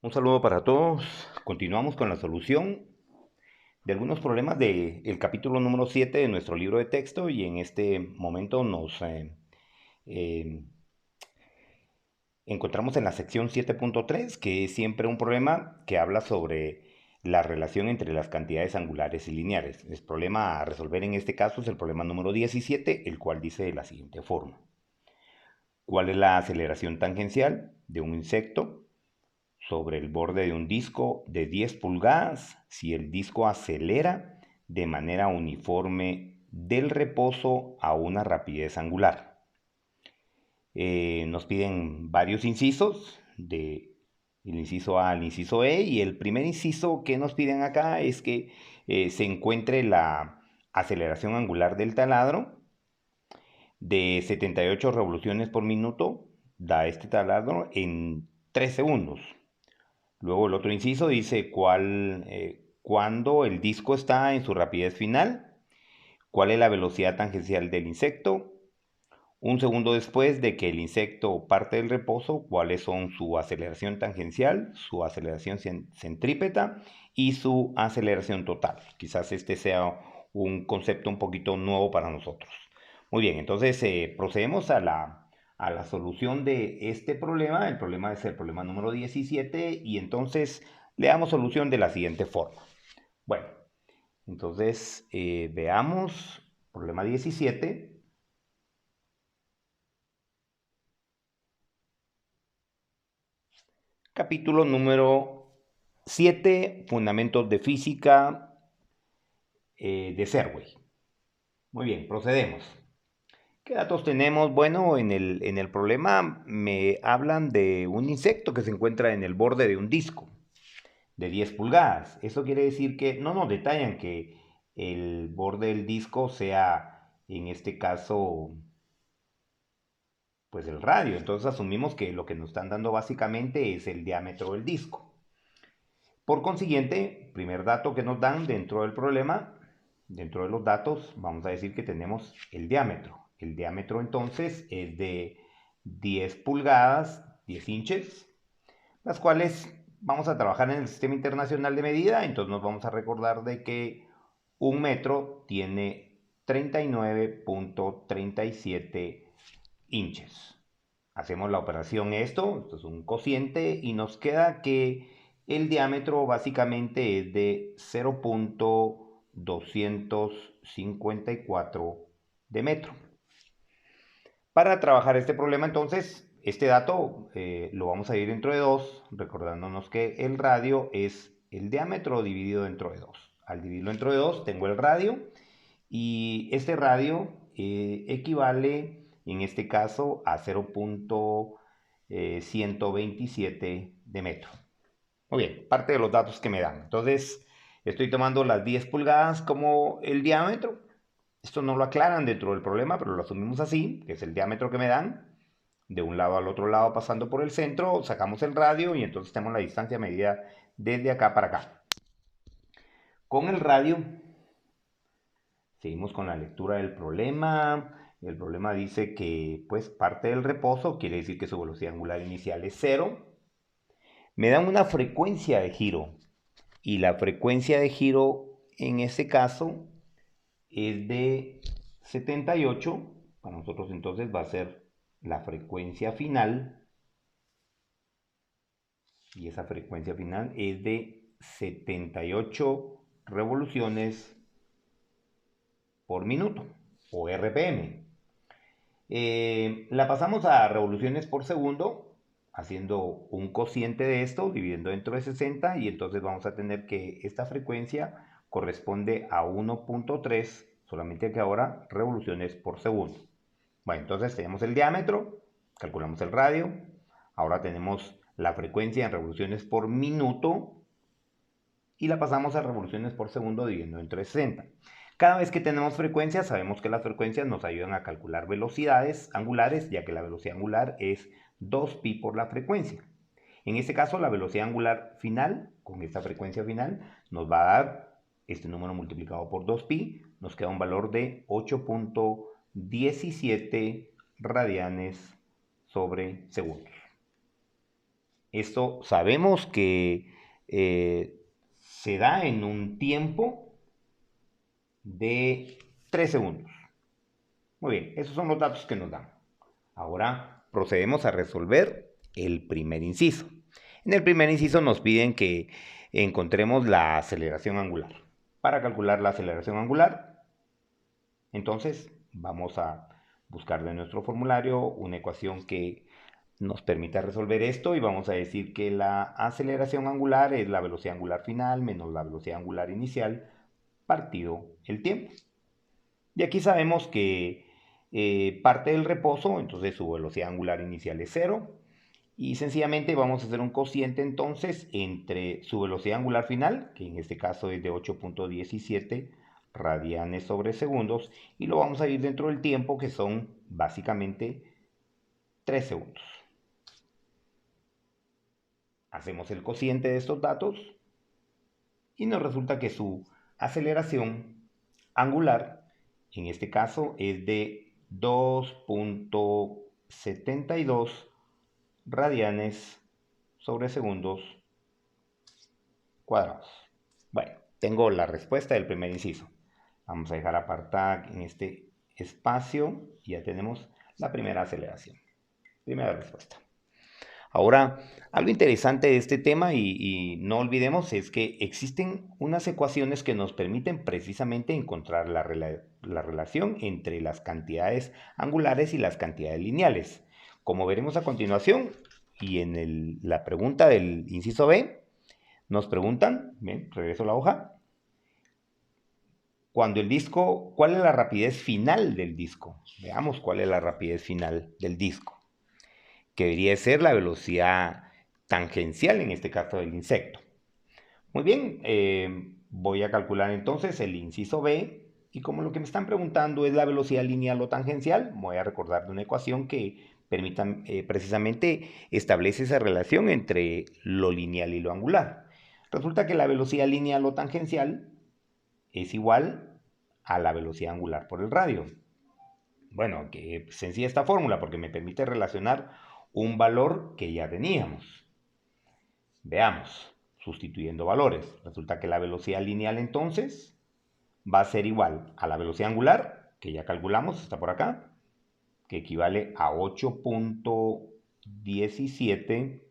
Un saludo para todos. Continuamos con la solución de algunos problemas del capítulo número 7 de nuestro libro de texto y en este momento nos eh, encontramos en la sección 7.3, que es siempre un problema que habla sobre la relación entre las cantidades angulares y lineares. El problema a resolver en este caso es el problema número 17, el cual dice de la siguiente forma. ¿Cuál es la aceleración tangencial de un insecto sobre el borde de un disco de 10 pulgadas si el disco acelera de manera uniforme del reposo a una rapidez angular? Nos piden varios incisos, de el inciso A al inciso E, y el primer inciso que nos piden acá es que se encuentre la aceleración angular del taladro de 78 revoluciones por minuto, da este taladro en 3 segundos. Luego el otro inciso dice cuándo el disco está en su rapidez final, cuál es la velocidad tangencial del insecto, un segundo después de que el insecto parte del reposo, cuáles son su aceleración tangencial, su aceleración centrípeta y su aceleración total. Quizás este sea un concepto un poquito nuevo para nosotros. Muy bien, entonces procedemos a la solución de este problema. El problema es el problema número 17 y entonces le damos solución de la siguiente forma. Bueno, entonces veamos problema 17. Capítulo número 7, Fundamentos de Física de Serway. Muy bien, procedemos. ¿Qué datos tenemos? Bueno, en el problema me hablan de un insecto que se encuentra en el borde de un disco de 10 pulgadas. Eso quiere decir que no nos detallan que el borde del disco sea, en este caso, pues el radio. Entonces asumimos que lo que nos están dando básicamente es el diámetro del disco. Por consiguiente, primer dato que nos dan dentro del problema, dentro de los datos, vamos a decir que tenemos el diámetro. El diámetro entonces es de 10 pulgadas, 10 inches, las cuales vamos a trabajar en el Sistema Internacional de Medida, entonces nos vamos a recordar de que un metro tiene 39.37 inches. Hacemos la operación esto es un cociente y nos queda que el diámetro básicamente es de 0.254 de metro. Para trabajar este problema entonces, este dato lo vamos a dividir dentro de 2, recordándonos que el radio es el diámetro dividido dentro de 2. Al dividirlo dentro de 2 tengo el radio y este radio equivale en este caso a 0.127 de metro. Muy bien, parte de los datos que me dan. Entonces, estoy tomando las 10 pulgadas como el diámetro. Esto no lo aclaran dentro del problema, pero lo asumimos así, que es el diámetro que me dan. De un lado al otro lado pasando por el centro, sacamos el radio y entonces tenemos la distancia medida desde acá para acá. Con el radio seguimos con la lectura del problema. El problema dice que pues parte del reposo, quiere decir que su velocidad angular inicial es cero. Me dan una frecuencia de giro y la frecuencia de giro en este caso es de 78. Para nosotros entonces va a ser la frecuencia final y esa frecuencia final es de 78 revoluciones por minuto o RPM. La pasamos a revoluciones por segundo, haciendo un cociente de esto, dividiendo dentro de 60, y entonces vamos a tener que esta frecuencia corresponde a 1.3, solamente que ahora revoluciones por segundo. Bueno, entonces tenemos el diámetro, calculamos el radio, ahora tenemos la frecuencia en revoluciones por minuto, y la pasamos a revoluciones por segundo dividiendo entre 60. Cada vez que tenemos frecuencias, sabemos que las frecuencias nos ayudan a calcular velocidades angulares, ya que la velocidad angular es 2pi por la frecuencia. En este caso, la velocidad angular final, con esta frecuencia final, nos va a dar este número multiplicado por 2pi, nos queda un valor de 8.17 radianes sobre segundos. Esto sabemos que se da en un tiempo de 3 segundos. Muy bien, esos son los datos que nos dan. Ahora procedemos a resolver el primer inciso. En el primer inciso nos piden que encontremos la aceleración angular. Para calcular la aceleración angular, entonces vamos a buscar de nuestro formulario una ecuación que nos permita resolver esto y vamos a decir que la aceleración angular es la velocidad angular final menos la velocidad angular inicial partido el tiempo. Y aquí sabemos que parte del reposo, entonces su velocidad angular inicial es 0. Y sencillamente vamos a hacer un cociente entonces entre su velocidad angular final, que en este caso es de 8.17 radianes sobre segundos, y lo vamos a ir dentro del tiempo, que son básicamente 3 segundos. Hacemos el cociente de estos datos y nos resulta que su aceleración angular, en este caso, es de 2.72 radianes sobre segundos cuadrados. Bueno, tengo la respuesta del primer inciso. Vamos a dejar apartada en este espacio y ya tenemos la primera aceleración. Primera respuesta. Ahora, algo interesante de este tema y no olvidemos es que existen unas ecuaciones que nos permiten precisamente encontrar la relación entre las cantidades angulares y las cantidades lineales. Como veremos a continuación, y en la pregunta del inciso B, nos preguntan, bien, regreso a la hoja, cuando el disco, ¿cuál es la rapidez final del disco? Veamos cuál es la rapidez final del disco, que debería ser la velocidad tangencial, en este caso del insecto. Muy bien, voy a calcular entonces el inciso B, y como lo que me están preguntando es la velocidad lineal o tangencial, voy a recordar de una ecuación que precisamente establece esa relación entre lo lineal y lo angular. Resulta que la velocidad lineal o tangencial es igual a la velocidad angular por el radio. Bueno, que sencilla esta fórmula porque me permite relacionar un valor que ya teníamos. Veamos, sustituyendo valores. Resulta que la velocidad lineal entonces va a ser igual a la velocidad angular, que ya calculamos, está por acá, que equivale a 8.17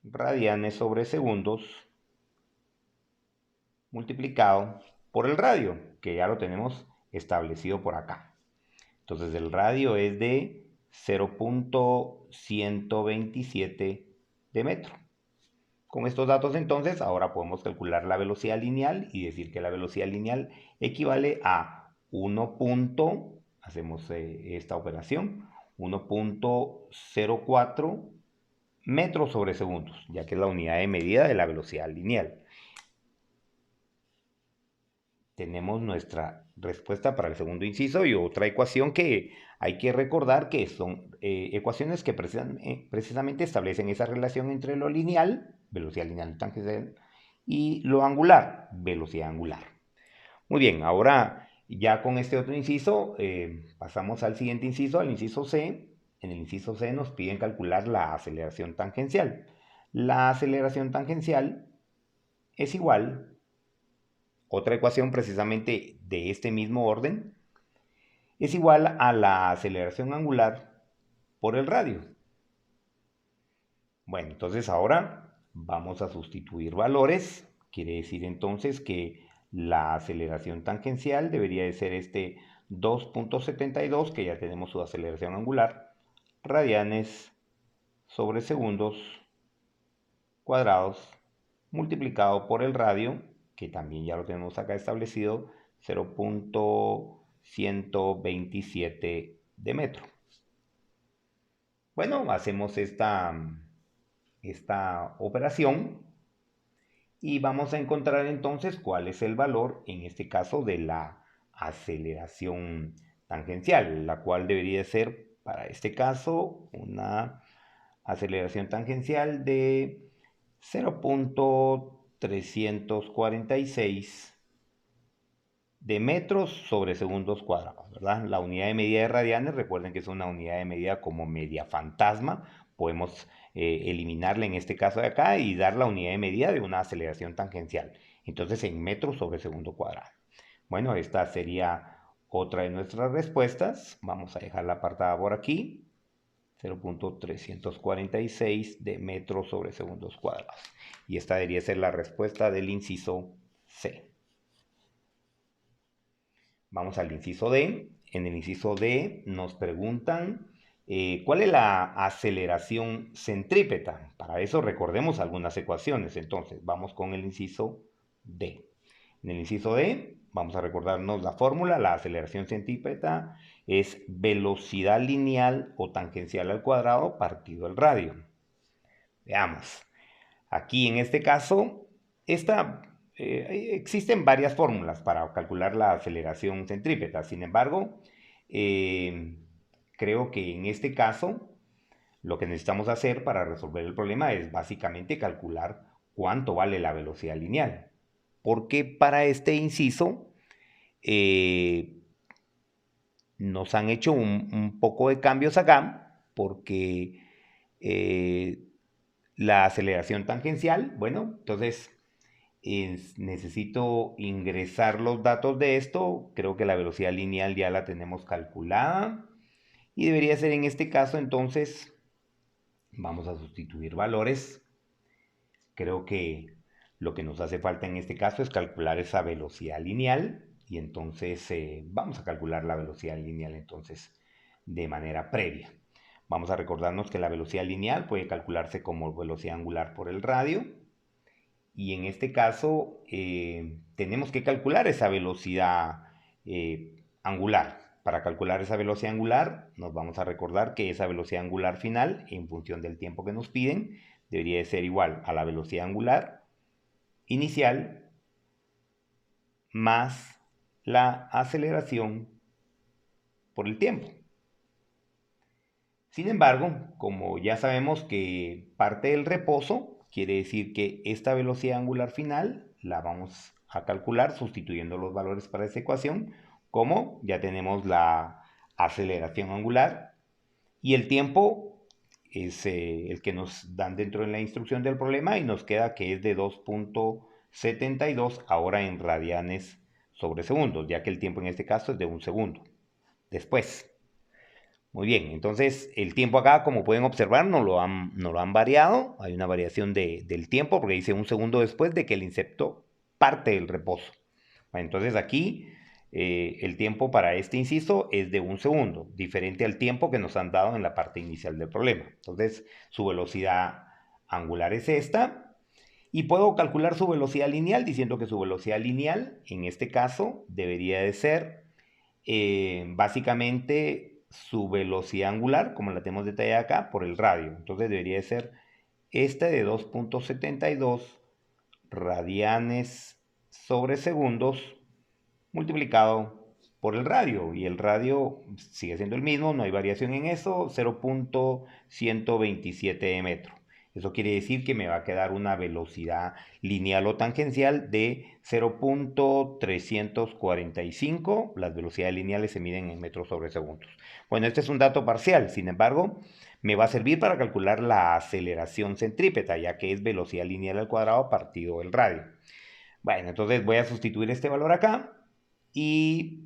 radianes sobre segundos multiplicado por el radio, que ya lo tenemos establecido por acá. Entonces el radio es de 0.127 de metro. Con estos datos entonces ahora podemos calcular la velocidad lineal y decir que la velocidad lineal equivale a 1. Hacemos esta operación, 1.04 metros sobre segundos, ya que es la unidad de medida de la velocidad lineal. Tenemos nuestra respuesta para el segundo inciso y otra ecuación que hay que recordar que son ecuaciones que precisamente establecen esa relación entre lo lineal, velocidad lineal tangencial, y lo angular, velocidad angular. Muy bien, ahora ya con este otro inciso pasamos al siguiente inciso, al inciso C. En el inciso C nos piden calcular la aceleración tangencial. La aceleración tangencial es igual. Otra ecuación precisamente de este mismo orden es igual a la aceleración angular por el radio. Bueno, entonces ahora vamos a sustituir valores. Quiere decir entonces que la aceleración tangencial debería de ser este 2.72, que ya tenemos su aceleración angular, radianes sobre segundos cuadrados multiplicado por el radio, que también ya lo tenemos acá establecido, 0.127 de metro. Bueno, hacemos esta operación y vamos a encontrar entonces cuál es el valor, en este caso, de la aceleración tangencial, la cual debería ser, para este caso, una aceleración tangencial de 0.346 de metros sobre segundos cuadrados, ¿verdad? La unidad de medida de radianes, recuerden que es una unidad de medida como media fantasma, podemos eliminarla en este caso de acá y dar la unidad de medida de una aceleración tangencial. Entonces en metros sobre segundo cuadrado. Bueno, esta sería otra de nuestras respuestas. Vamos a dejarla apartada por aquí. 0.346 de metros sobre segundos cuadrados. Y esta debería ser la respuesta del inciso C. Vamos al inciso D. En el inciso D nos preguntan ¿cuál es la aceleración centrípeta? Para eso recordemos algunas ecuaciones. Entonces, vamos con el inciso D. En el inciso D, vamos a recordarnos la fórmula. La aceleración centrípeta es velocidad lineal o tangencial al cuadrado partido el radio. Veamos. Aquí en este caso, existen varias fórmulas para calcular la aceleración centrípeta. Sin embargo, creo que en este caso lo que necesitamos hacer para resolver el problema es básicamente calcular cuánto vale la velocidad lineal. Porque para este inciso nos han hecho un poco de cambios acá, porque la aceleración tangencial, bueno, entonces necesito ingresar los datos de esto. Creo que la velocidad lineal ya la tenemos calculada y debería ser en este caso. Entonces vamos a sustituir valores. Creo que lo que nos hace falta en este caso es calcular esa velocidad lineal y entonces vamos a calcular la velocidad lineal entonces de manera previa. Vamos a recordarnos que la velocidad lineal puede calcularse como velocidad angular por el radio. Y en este caso tenemos que calcular esa velocidad angular. Para calcular esa velocidad angular nos vamos a recordar que esa velocidad angular final, en función del tiempo que nos piden, debería de ser igual a la velocidad angular inicial más la aceleración por el tiempo. Sin embargo, como ya sabemos que parte del reposo, quiere decir que esta velocidad angular final la vamos a calcular sustituyendo los valores para esta ecuación, como ya tenemos la aceleración angular y el tiempo es el que nos dan dentro de la instrucción del problema y nos queda que es de 2.72 ahora en radianes sobre segundos, ya que el tiempo en este caso es de un segundo. Después, muy bien, entonces el tiempo acá, como pueden observar, no lo han variado. Hay una variación del tiempo porque dice un segundo después de que el insecto parte del reposo. Entonces aquí el tiempo para este inciso es de un segundo, diferente al tiempo que nos han dado en la parte inicial del problema. Entonces su velocidad angular es esta y puedo calcular su velocidad lineal diciendo que su velocidad lineal en este caso debería de ser básicamente su velocidad angular, como la tenemos detallada acá, por el radio. Entonces debería de ser este de 2.72 radianes sobre segundos multiplicado por el radio. Y el radio sigue siendo el mismo, no hay variación en eso, 0.127 de metro. Eso quiere decir que me va a quedar una velocidad lineal o tangencial de 0.345. Las velocidades lineales se miden en metros sobre segundos. Bueno, este es un dato parcial, sin embargo, me va a servir para calcular la aceleración centrípeta, ya que es velocidad lineal al cuadrado partido el radio. Bueno, entonces voy a sustituir este valor acá y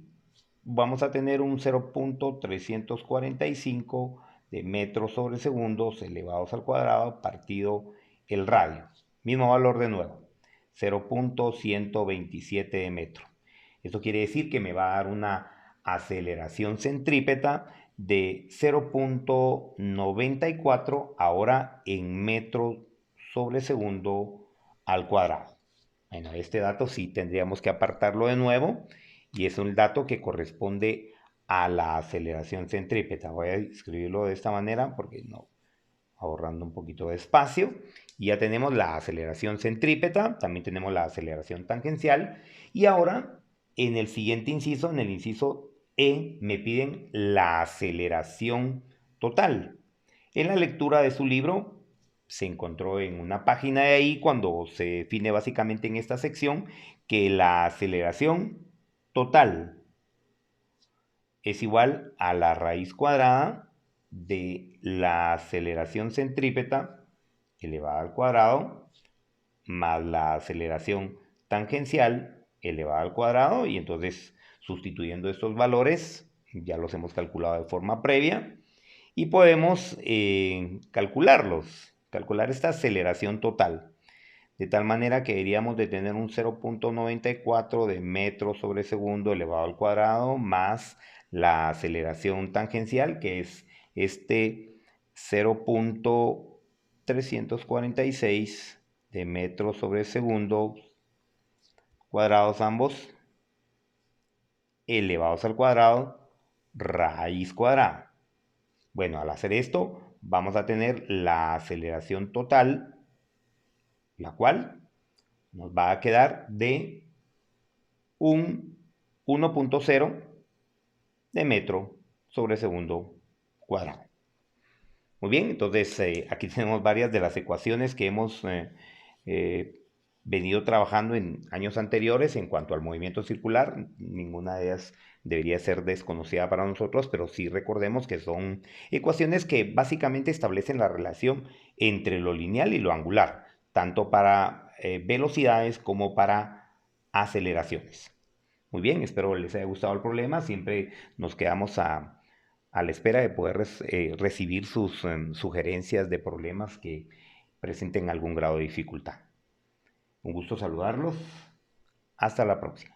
vamos a tener un 0.345 de metros sobre segundos elevados al cuadrado partido el radio. Mismo valor de nuevo, 0.127 de metro. Esto quiere decir que me va a dar una aceleración centrípeta de 0.94 ahora en metros sobre segundo al cuadrado. Bueno, este dato sí tendríamos que apartarlo de nuevo y es un dato que corresponde a la aceleración centrípeta. Voy a escribirlo de esta manera porque no, ahorrando un poquito de espacio. Y ya tenemos la aceleración centrípeta, también tenemos la aceleración tangencial. Y ahora, en el siguiente inciso, en el inciso E, me piden la aceleración total. En la lectura de su libro se encontró en una página de ahí cuando se define básicamente en esta sección que la aceleración total es igual a la raíz cuadrada de la aceleración centrípeta elevada al cuadrado más la aceleración tangencial elevada al cuadrado, y entonces sustituyendo estos valores ya los hemos calculado de forma previa y podemos calcular esta aceleración total, de tal manera que deberíamos de tener un 0.94 de metros sobre segundo elevado al cuadrado más la aceleración tangencial, que es este 0.346 de metros sobre segundo cuadrados ambos elevados al cuadrado raíz cuadrada. Bueno, al hacer esto vamos a tener la aceleración total, la cual nos va a quedar de un 1.0 de metro sobre segundo cuadrado. Muy bien, entonces aquí tenemos varias de las ecuaciones que hemos venido trabajando en años anteriores en cuanto al movimiento circular. Ninguna de ellas debería ser desconocida para nosotros, pero sí recordemos que son ecuaciones que básicamente establecen la relación entre lo lineal y lo angular, tanto para velocidades como para aceleraciones. Muy bien, espero les haya gustado el problema. Siempre nos quedamos a la espera de poder recibir sus sugerencias de problemas que presenten algún grado de dificultad. Un gusto saludarlos. Hasta la próxima.